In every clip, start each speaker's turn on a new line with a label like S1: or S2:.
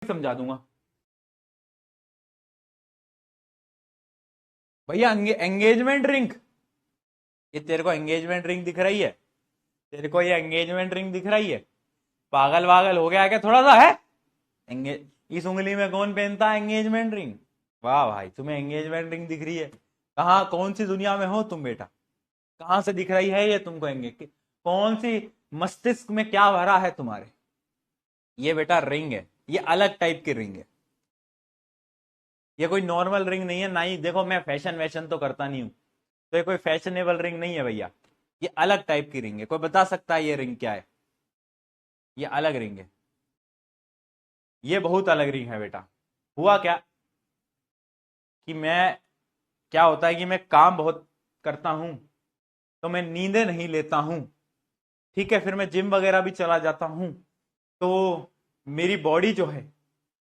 S1: समझा दूंगा भैया। एंगेजमेंट रिंग, ये तेरे को एंगेजमेंट रिंग दिख रही है? तेरे को ये एंगेजमेंट रिंग दिख रही है? पागल वागल हो गया क्या थोड़ा सा है? इस उंगली में कौन पहनता है एंगेजमेंट रिंग? वाह भाई, तुम्हें एंगेजमेंट रिंग दिख रही है? कहाँ, कौन सी दुनिया में हो तुम बेटा? कहां से दिख रही है ये तुमको कौन सी मस्तिष्क में क्या भरा है तुम्हारे? ये बेटा रिंग है, ये अलग टाइप की रिंग है। ये कोई नॉर्मल रिंग नहीं है ना ही। देखो मैं फैशन वैशन तो करता नहीं हूं, तो ये कोई फैशनेबल रिंग नहीं है भैया। ये अलग टाइप की रिंग है। कोई बता सकता है ये रिंग क्या है? ये अलग रिंग है, ये बहुत अलग रिंग है बेटा। हुआ क्या कि मैं, क्या होता है कि मैं काम बहुत करता हूं, तो मैं नींदें नहीं लेता हूं। ठीक है, फिर मैं जिम वगैरह भी चला जाता हूं, तो मेरी बॉडी जो है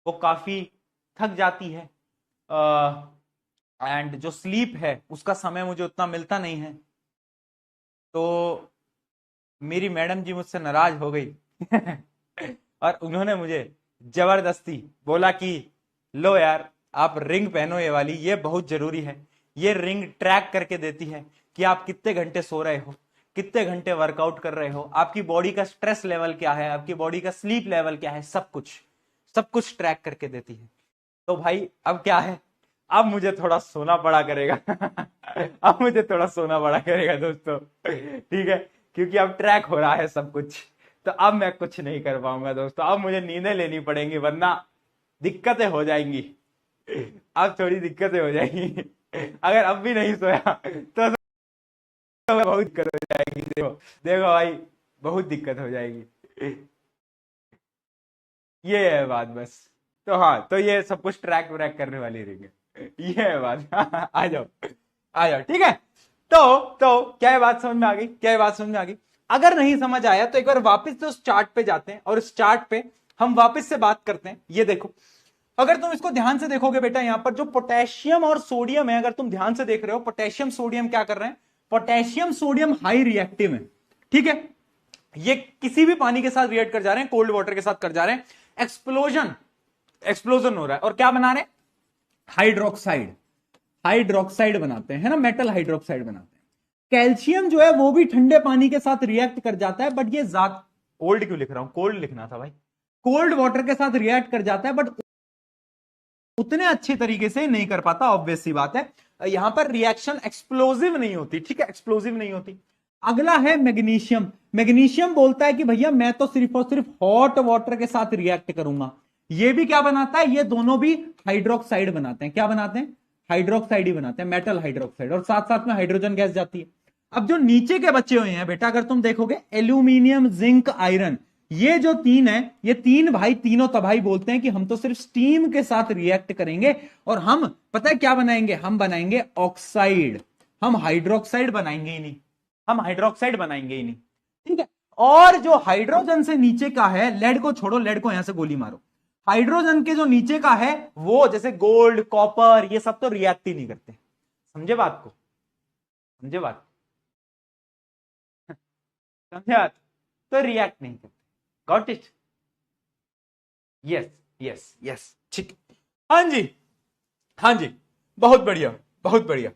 S1: वो काफी थक जाती है। एंड जो स्लीप है उसका समय मुझे उतना मिलता नहीं है। तो मेरी मैडम जी मुझसे नाराज हो गई और उन्होंने मुझे जबरदस्ती बोला कि लो यार, आप रिंग पहनो ये वाली, ये बहुत जरूरी है। ये रिंग ट्रैक करके देती है कि आप कितने घंटे सो रहे हो, कितने घंटे वर्कआउट कर रहे हो, आपकी बॉडी का स्ट्रेस लेवल क्या है, आपकी बॉडी का स्लीप लेवल क्या है, सब कुछ ट्रैक करके देती है। तो भाई अब क्या है, अब मुझे थोड़ा सोना पड़ा करेगा अब मुझे थोड़ा सोना पड़ा करेगा दोस्तों, ठीक है, क्योंकि अब ट्रैक हो रहा है सब कुछ। तो अब मैं कुछ नहीं कर पाऊंगा दोस्तों, अब मुझे नींदें लेनी पड़ेंगी, वरना दिक्कतें हो जाएंगी। अब थोड़ी दिक्कतें हो जाएंगी अगर अब भी नहीं सोया तो बहुत दिक्कत हो जाएगी। देखो देखो भाई, बहुत दिक्कत हो जाएगी। ये है बात बस। तो हाँ, तो ये सब कुछ ट्रैक व्रैक करने वाली रिंग है, ये है बात आ जाओ, आ जाओ, ठीक है। तो क्या ये बात समझ में आ गई? क्या ये बात समझ में आ गई? अगर नहीं समझ आया तो एक बार वापस से उस चार्ट पे जाते हैं और इस चार्ट पे हम वापस से बात करते हैं। ये देखो, अगर तुम इसको ध्यान से देखोगे बेटा, यहां पर जो पोटेशियम और सोडियम है, अगर तुम ध्यान से देख रहे हो, पोटेशियम सोडियम क्या कर रहे हैं? पोटेशियम सोडियम हाई रिएक्टिव है, ठीक है। ये किसी भी पानी के साथ रिएक्ट कर जा रहे हैं, कोल्ड वाटर के साथ कर जा रहे हैं, एक्सप्लोजन एक्सप्लोजन हो रहा है। और क्या बना रहे हैं? हाइड्रोक्साइड, हाइड्रोक्साइड बनाते हैं, है ना, मेटल हाइड्रोक्साइड बनाते हैं। कैल्शियम जो है वो भी ठंडे पानी के साथ रिएक्ट कर जाता है, बट ये ज्यादा, कोल्ड क्यों लिख रहा हूं, कोल्ड लिखना था भाई, कोल्ड वाटर के साथ रिएक्ट कर जाता है, बट उतने अच्छे तरीके से नहीं कर पाता, ऑब्वियस सी बात है। यहां पर रिएक्शन एक्सप्लोजिव नहीं होती, ठीक है, एक्सप्लोजिव नहीं होती। अगला है मैग्नीशियम। मैग्नीशियम बोलता है कि भैया मैं तो सिर्फ और सिर्फ हॉट वाटर के साथ रिएक्ट करूंगा। ये भी क्या बनाता है? ये दोनों भी हाइड्रोक्साइड बनाते हैं। क्या बनाते हैं? हाइड्रोक्साइड ही बनाते हैं, मेटल हाइड्रोक्साइड, और साथ साथ में हाइड्रोजन गैस जाती है। अब जो नीचे के बचे हुए हैं बेटा, अगर तुम देखोगे, एल्यूमिनियम, जिंक, आयरन, ये जो तीन है, ये तीन भाई तीनों तबाही बोलते हैं कि हम तो सिर्फ स्टीम के साथ रिएक्ट करेंगे, और हम पता है क्या बनाएंगे? हम बनाएंगे ऑक्साइड, हम हाइड्रोक्साइड बनाएंगे ही नहीं, हम हाइड्रोक्साइड बनाएंगे ही नहीं, ठीक है। और जो हाइड्रोजन से नीचे का है, लेड को छोड़ो, लेड को यहां से गोली मारो, हाइड्रोजन के जो नीचे का है वो, जैसे गोल्ड, कॉपर, ये सब तो रिएक्ट ही नहीं करते। समझे बात को? समझे बात? समझे बात? तो रिएक्ट नहीं करते। Got it? Yes, yes, yes, ठीक। हाँ जी, हाँ जी, बहुत बढ़िया, बहुत बढ़िया।